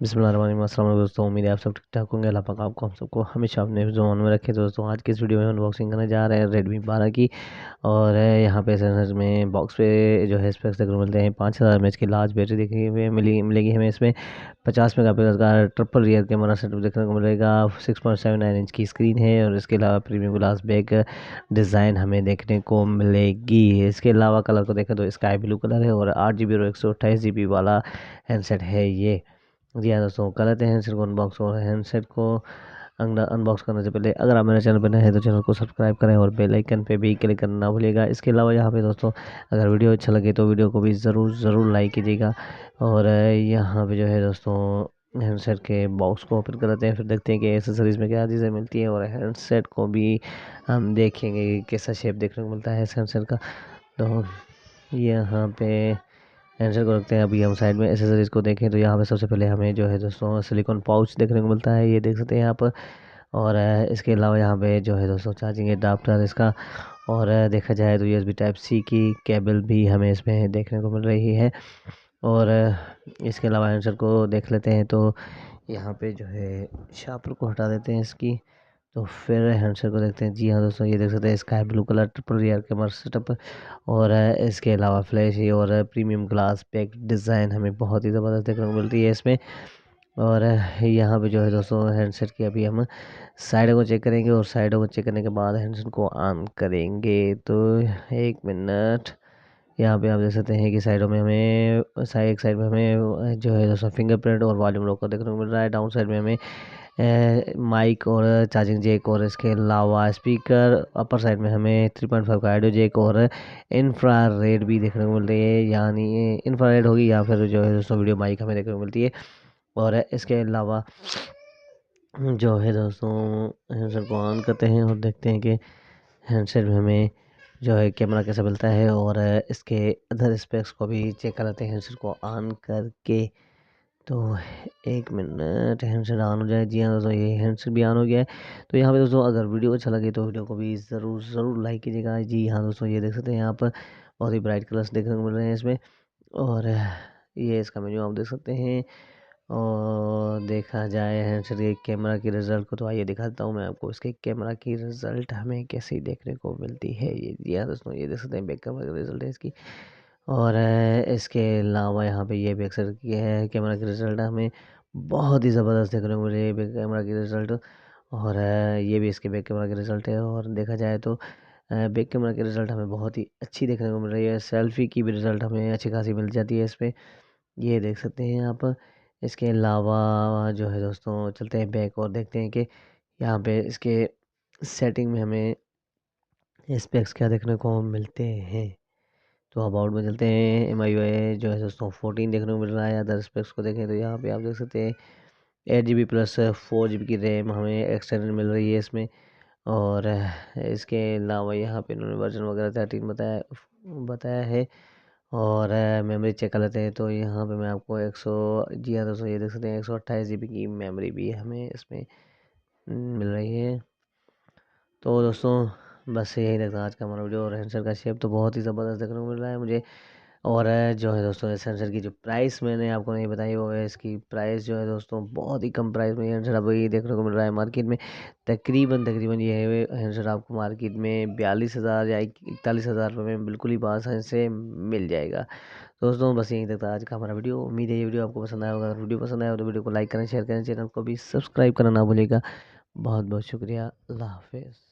बिस्मिल्लाहिर्रहमानिर्रहीम। अस्सलाम वालेकुम दोस्तों, उम्मीद है आप सब ठीक ठाक होंगे। अल्लाह पाक आपको हम सबको हमेशा अपने ज़ोन में रखे। दोस्तों आज की इस वीडियो में अनबॉक्सिंग करने जा रहे हैं Redmi 12 की। और यहाँ पे सेंसर में बॉक्स पे जो है स्पेक्स देखने को मिलते हैं। 5000 mAh की लार्ज बैटरी देखने हुए मिलेगी हमें इसमें। 50 मेगापिक्सल का ट्रिपल रियर कैमरा सेटअप देखने को मिलेगा। 6.79 इंच की स्क्रीन है और इसके अलावा प्रीमियम ग्लास बैक डिज़ाइन हमें देखने को मिलेगी। इसके अलावा कलर को देखें तो स्काई ब्लू कलर है और 8 GB और 128 GB वाला हैंडसेट है ये। जी हाँ दोस्तों, कर लेते हैं हैंडसेट को अनबॉक्स। और हैंडसेट को अनबॉक्स करने से पहले अगर आप मेरे चैनल पर नए हैं तो चैनल को सब्सक्राइब करें और बेल आइकन पे भी क्लिक करना ना भूलिएगा। इसके अलावा यहाँ पे दोस्तों अगर वीडियो अच्छा लगे तो वीडियो को भी ज़रूर लाइक कीजिएगा। और यहाँ पे जो है दोस्तों हैंडसेट के बॉक्स को ओपन कर लेते हैं, फिर देखते हैं कि एसेसरीज़ में क्या चीज़ें मिलती हैं। और हैंडसेट को भी हम देखेंगे कि कैसा शेप देखने को मिलता है इस हैंडसेट का। तो यहाँ पे आंसर को रखते हैं। अभी हम साइड में एसेसरीज को देखें तो यहाँ पे सबसे पहले हमें जो है दोस्तों सिलिकॉन पाउच देखने को मिलता है, ये देख सकते हैं यहाँ पर। और इसके अलावा यहाँ पे जो है दोस्तों चार्जिंग एडाप्टर इसका। और देखा जाए तो USB टाइप C की केबल भी हमें इसमें देखने को मिल रही है। और इसके अलावा आंसर को देख लेते हैं तो यहाँ पे जो है शार्पर को हटा देते हैं इसकी। तो फिर हैंडसेट को देखते हैं। जी हाँ दोस्तों, ये देख सकते हैं sky blue colour triple rear camera setup. और इसके अलावा फ्लैश और प्रीमियम ग्लास पैक डिज़ाइन हमें बहुत ही ज़बरदस्त देखने को मिलती है इसमें। और यहाँ पे जो है दोस्तों हैंडसेट की अभी हम साइडों को चेक करेंगे और साइडों को चेक करने के बाद हैंडसेट को ऑन करेंगे। तो 1 मिनट। यहाँ पे आप देख सकते हैं कि साइडों में हमें एक साइड में हमें जो है दोस्तों फिंगरप्रिंट और वॉल्यूम लॉक देखने को मिल रहा है। डाउन साइड में हमें माइक और चार्जिंग जैक और इसके अलावा स्पीकर। अपर साइड में हमें 3.5 का ऑडियो जैक और इंफ्रारेड भी देखने को मिल रही है, यानी इंफ्रारेड होगी या फिर जो है दोस्तों वीडियो माइक हमें देखने को मिलती है। और इसके अलावा जो है दोस्तों हैंडसेट को ऑन करते हैं और देखते हैं कि हैंडसेट में हमें जो है कैमरा कैसा मिलता है। और इसके अदर स्पेक्स को भी चेक कर लेते हैं हैंडसेट को ऑन करके। तो 1 मिनट हैंडसेट ऑन हो जाए। जी हाँ दोस्तों, ये हैंडसेट भी ऑन हो गया है। तो यहाँ पे दोस्तों अगर वीडियो अच्छा लगे तो वीडियो को भी ज़रूर लाइक कीजिएगा। जी हाँ दोस्तों, ये देख सकते हैं यहाँ पर बहुत ही ब्राइट कलर्स देखने को मिल रहे हैं इसमें। और ये इसका मेन्यू आप देख सकते हैं। और देखा जाए हैंडसेट के कैमरा की रिज़ल्ट को, तो आइए दिखाता हूँ मैं आपको इसके कैमरा की रिज़ल्ट हमें कैसी देखने को मिलती है। ये जी हाँ दोस्तों, ये देख सकते हैं बैक कैमरा की रिज़ल्ट है इसकी। और इसके अलावा यहाँ पे ये बैक साइड की है कैमरा की रिज़ल्ट हमें बहुत ही ज़बरदस्त देखने को मिल रही है बैक कैमरा की रिज़ल्ट। और ये भी इसके बैक कैमरा की रिज़ल्ट है। और देखा जाए तो बैक कैमरा की रिज़ल्ट हमें बहुत ही अच्छी देखने को मिल रही है। सेल्फ़ी की भी रिज़ल्ट हमें अच्छी खासी मिल जाती है इसमें, ये देख सकते हैं आप। इसके अलावा जो है दोस्तों चलते हैं बैक और देखते हैं कि यहाँ पे इसके सेटिंग में हमें स्पेक्स क्या देखने को मिलते हैं। तो अबाउट में चलते हैं। MIUI जो है दोस्तों 14 देखने को मिल रहा है। अदर स्पेक्स को देखें तो यहाँ पे आप देख सकते हैं 8 GB प्लस 4 GB की रैम हमें एक्सटेंडेड मिल रही है इसमें। और इसके अलावा यहाँ पे इन्होंने वर्जन वगैरह 13 बताया है। और मेमोरी चेक कर लेते हैं तो यहाँ पे मैं आपको 100 जी हाँ दोस्तों, ये देख सकते हैं 128 GB की मेमोरी भी हमें इसमें मिल रही है। तो दोस्तों बस यही लगता है आज का हमारा वीडियो। और हैंडसेट का शेप तो बहुत ही ज़बरदस्त देखने को मिल रहा है मुझे। और जो है दोस्तों इस हैंडसेट की जो प्राइस मैंने आपको नहीं बताई वो है, इसकी प्राइस जो है दोस्तों बहुत ही कम प्राइस में ये हैंडसेट आपको ये देखने को मिल रहा है मार्केट में। तकरीबन ये हैंडसेट आपको मार्केट में 42,000 या 41,000 रुपये में बिल्कुल ही आसानी से मिल जाएगा। दोस्तों बस यहीं तक था आज का हमारा वीडियो। उम्मीद है ये वीडियो आपको पसंद आया होगा। अगर वीडियो पसंद आया हो तो वीडियो को लाइक करें, शेयर करें, चैनल को भी सब्सक्राइब करना ना भूलिएगा। बहुत बहुत शुक्रिया। अल्लाह हाफिज़।